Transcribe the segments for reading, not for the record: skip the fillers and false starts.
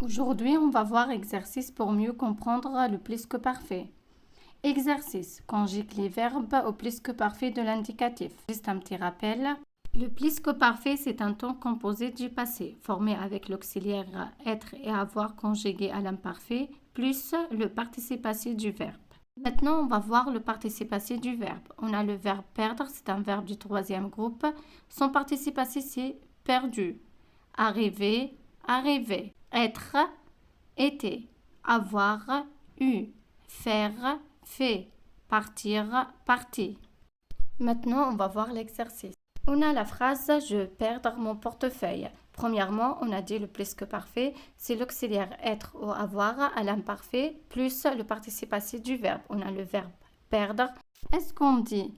Aujourd'hui, on va voir exercice pour mieux comprendre le plus que parfait. Exercice. Conjugue les verbes au plus que parfait de l'indicatif. Juste un petit rappel. Le plus que parfait, c'est un temps composé du passé, formé avec l'auxiliaire être et avoir conjugué à l'imparfait, plus le participe passé du verbe. Maintenant, on va voir le participe passé du verbe. On a le verbe perdre, c'est un verbe du troisième groupe. Son participe passé, c'est perdu. Arriver, arrivé. Être, été. Avoir, eu. Faire, fait. Partir, parti. Maintenant, on va voir l'exercice. On a la phrase « Je perdre mon portefeuille ». Premièrement, on a dit le plus que parfait, c'est l'auxiliaire être ou avoir à l'imparfait plus le participe passé du verbe. On a le verbe perdre. Est-ce qu'on dit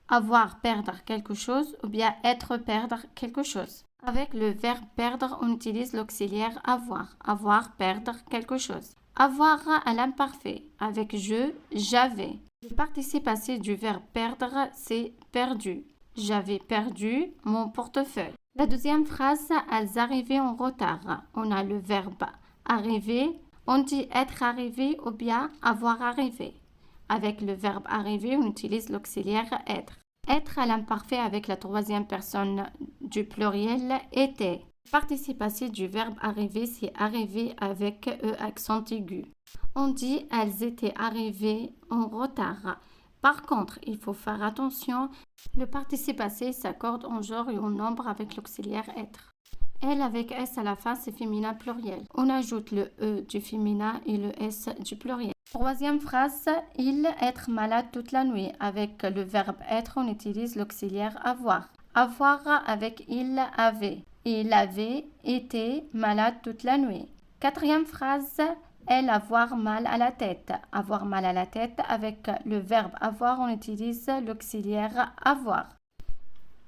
avoir, perdre quelque chose ou bien être, perdre quelque chose? Avec le verbe perdre, on utilise l'auxiliaire avoir. Avoir, perdre quelque chose. Avoir à l'imparfait. Avec je, j'avais. Le participe passé du verbe perdre, c'est perdu. J'avais perdu mon portefeuille. La deuxième phrase, elles arrivaient en retard. On a le verbe arriver. On dit être arrivé ou bien avoir arrivé. Avec le verbe arriver, on utilise l'auxiliaire être. Être à l'imparfait avec la troisième personne du pluriel était. Le participe passé du verbe arriver, c'est arriver avec E accent aigu. On dit elles étaient arrivées en retard. Par contre, il faut faire attention, le participe passé s'accorde en genre et en nombre avec l'auxiliaire être. Elle avec S à la fin, c'est féminin pluriel. On ajoute le E du féminin et le S du pluriel. Troisième phrase, il être malade toute la nuit. Avec le verbe être, on utilise l'auxiliaire avoir. Avoir avec il avait. Il avait été malade toute la nuit. Quatrième phrase, elle avoir mal à la tête. Avoir mal à la tête, avec le verbe avoir, on utilise l'auxiliaire avoir.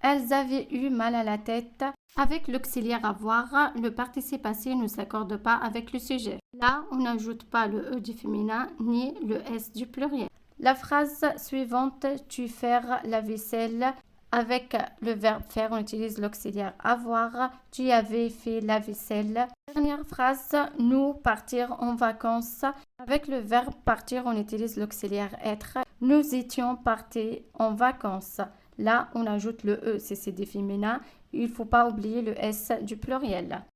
Elles avaient eu mal à la tête. Avec l'auxiliaire avoir, le participe passé ne s'accorde pas avec le sujet. Là, on n'ajoute pas le E du féminin ni le S du pluriel. La phrase suivante, tu faire la vaisselle. Avec le verbe faire, on utilise l'auxiliaire avoir. Tu avais fait la vaisselle. Dernière phrase, nous partir en vacances. Avec le verbe partir, on utilise l'auxiliaire être. Nous étions partis en vacances. Là, on ajoute le E, c'est des féminins. Il ne faut pas oublier le S du pluriel.